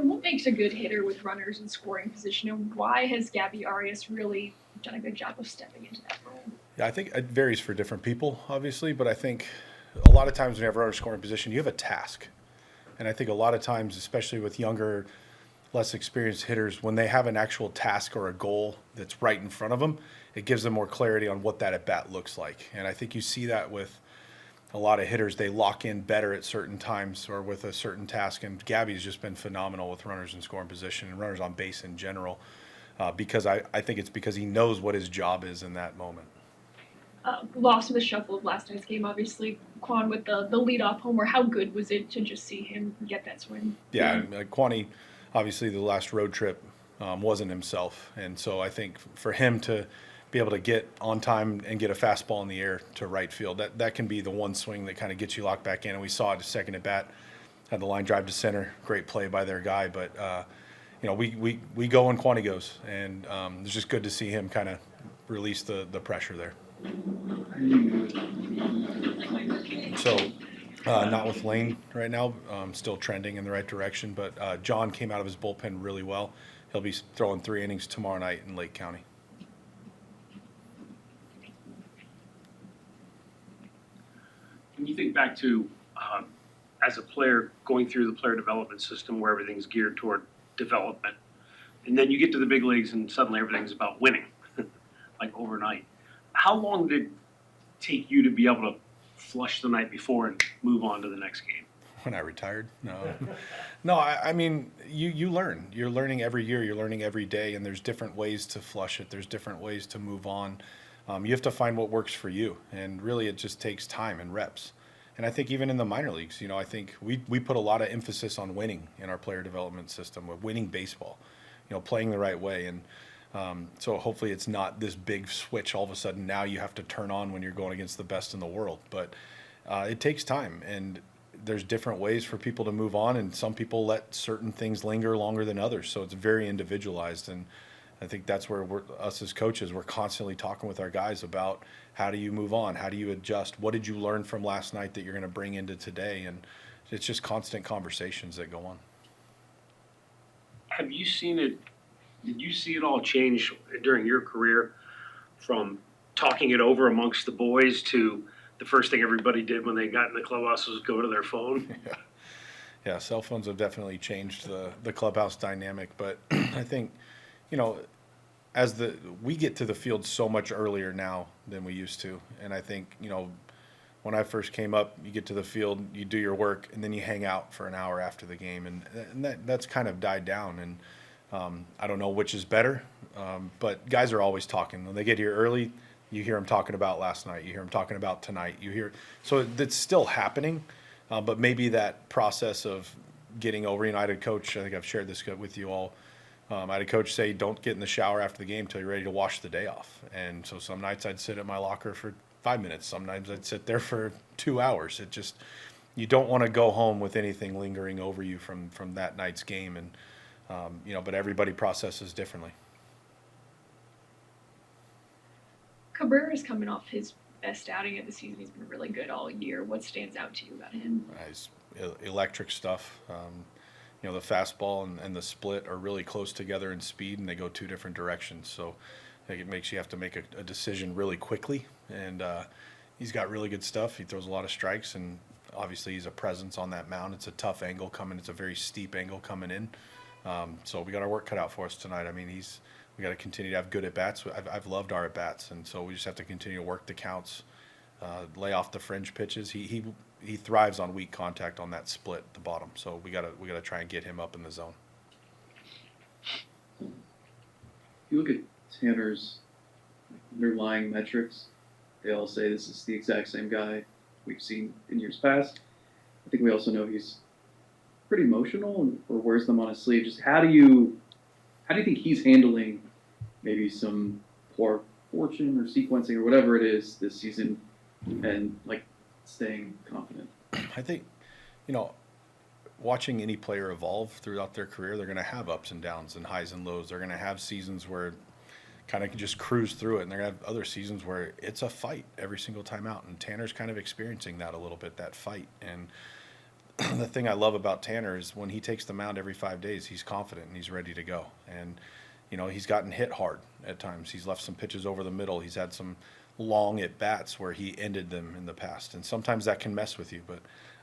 what makes a good hitter with runners in scoring position, and why has Gabby Arias really done a good job of stepping into that role? Yeah, I think it varies for different people, obviously, but I think a lot of times when you have a runner scoring position, you have a task. And I think a lot of times, especially with younger, less experienced hitters, when they have an actual task or a goal that's right in front of them, it gives them more clarity on what that at bat looks like. And I think you see that with a lot of hitters. They lock in better at certain times or with a certain task. And Gabby's just been phenomenal with runners in scoring position and runners on base in general, because I think it's because he knows what his job is in that moment. Lost in the shuffle of last night's game, obviously. Quan with the leadoff homer. How good was it to just see him get that swing? Yeah, Kwani, obviously the last road trip wasn't himself, and so I think for him to be able to get on time and get a fastball in the air to right field, that can be the one swing that kind of gets you locked back in. And we saw it a second at bat, had the line drive to center, great play by their guy. But we go when Kwani goes, and it's just good to see him kind of release the pressure there. So, not with Lane right now, still trending in the right direction, but John came out of his bullpen really well. He'll be throwing 3 innings tomorrow night in Lake County. When you think back to, as a player, going through the player development system where everything's geared toward development, and then you get to the big leagues and suddenly everything's about winning, like overnight. How long did it take you to be able to flush the night before and move on to the next game? When I retired? No. I mean, you learn. You're learning every year. You're learning every day, and there's different ways to flush it. There's different ways to move on. You have to find what works for you, and really it just takes time and reps. And I think even in the minor leagues, I think we put a lot of emphasis on winning in our player development system, with winning baseball, playing the right way. And so hopefully it's not this big switch all of a sudden now you have to turn on when you're going against the best in the world. But it takes time, and there's different ways for people to move on, and some people let certain things linger longer than others. So it's very individualized, and I think that's where us as coaches, we're constantly talking with our guys about how do you move on, how do you adjust, what did you learn from last night that you're going to bring into today, and it's just constant conversations that go on. Have you seen it? Did you see it all change during your career, from talking it over amongst the boys to the first thing everybody did when they got in the clubhouse was go to their phone? Yeah, cell phones have definitely changed the clubhouse dynamic, but I think, as we get to the field so much earlier now than we used to, and I think, when I first came up, you get to the field, you do your work, and then you hang out for an hour after the game, and that's kind of died down. And I don't know which is better, but guys are always talking. When they get here early, you hear them talking about last night. You hear them talking about tonight. So that's still happening, but maybe that process of getting over. I had a coach, I think I've shared this with you all. I had a coach say, don't get in the shower after the game until you're ready to wash the day off. And so some nights I'd sit at my locker for 5 minutes. Sometimes I'd sit there for 2 hours. You don't want to go home with anything lingering over you from that night's game. And, but everybody processes differently. Cabrera is coming off his best outing of the season. He's been really good all year. What stands out to you about him? His electric stuff. The fastball and the split are really close together in speed, and they go 2 different directions. So I think it makes you have to make a decision really quickly. And he's got really good stuff. He throws a lot of strikes, and obviously he's a presence on that mound. It's a tough angle coming. It's a very steep angle coming in. So we got our work cut out for us tonight. I mean, we got to continue to have good at-bats. I've loved our at-bats, and so we just have to continue to work the counts, lay off the fringe pitches. He thrives on weak contact on that split at the bottom. So we gotta try and get him up in the zone. If you look at Tanner's underlying metrics, they all say this is the exact same guy we've seen in years past. I think we also know he's pretty emotional or wears them on his sleeve. Just how do you think he's handling maybe some poor fortune or sequencing or whatever it is this season, and staying confident? I think, watching any player evolve throughout their career, they're going to have ups and downs and highs and lows. They're going to have seasons where kind of just cruise through it, and they're going to have other seasons where it's a fight every single time out. And Tanner's kind of experiencing that a little bit, that fight. And the thing I love about Tanner is when he takes the mound every 5 days, he's confident and he's ready to go. And, you know, he's gotten hit hard at times. He's left some pitches over the middle. He's had some long at bats where he ended them in the past. And sometimes that can mess with you. But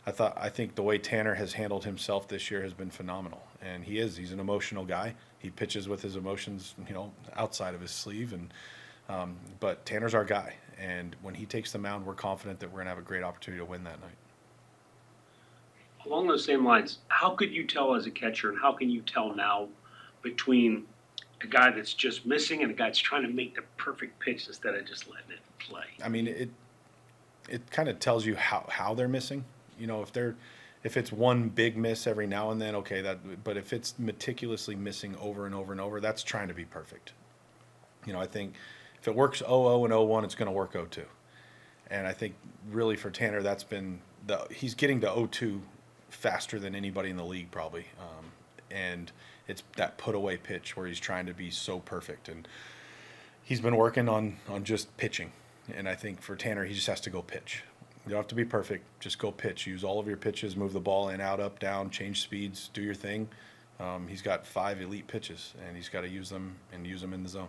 I think the way Tanner has handled himself this year has been phenomenal. And he's an emotional guy. He pitches with his emotions, you know, outside of his sleeve. And, but Tanner's our guy. And when he takes the mound, we're confident that we're going to have a great opportunity to win that night. Along those same lines, how could you tell as a catcher, and how can you tell now between a guy that's just missing and a guy that's trying to make the perfect pitch instead of just letting it play? I mean, it kind of tells you how they're missing. You know, if it's one big miss every now and then, okay, but if it's meticulously missing over and over and over, that's trying to be perfect. You know, I think if it works 0-0 and 0-1, it's going to work 0-2. And I think really for Tanner, that's been he's getting to 0-2 faster than anybody in the league probably. And it's that put away pitch where he's trying to be so perfect. And he's been working on just pitching. And I think for Tanner, he just has to go pitch. You don't have to be perfect. Just go pitch. Use all of your pitches. Move the ball in, out, up, down. Change speeds. Do your thing. He's got 5 elite pitches, and he's got to use them in the zone.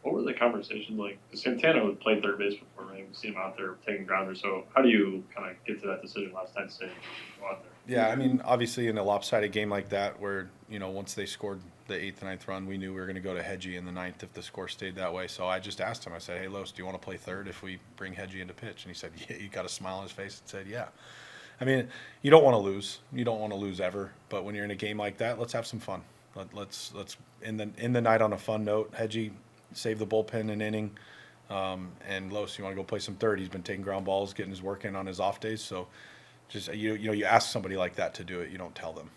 What were the conversations like? Santana would play third base before, right? We see him out there taking grounders. So how do you kind of get to that decision last time to say go out there? Yeah, I mean, obviously in a lopsided game like that where, you know, once they scored the 8th and 9th run, we knew we were going to go to Hedgie in the 9th if the score stayed that way. So I just asked him, I said, hey, Los, do you want to play third if we bring Hedgie into pitch? And he said, yeah. He got a smile on his face and said, yeah. I mean, you don't want to lose. You don't want to lose ever. But when you're in a game like that, let's have some fun. Let's end the night on a fun note. Hedgie saved the bullpen an inning. And Los, you want to go play some third? He's been taking ground balls, getting his work in on his off days. So just, you ask somebody like that to do it. You don't tell them.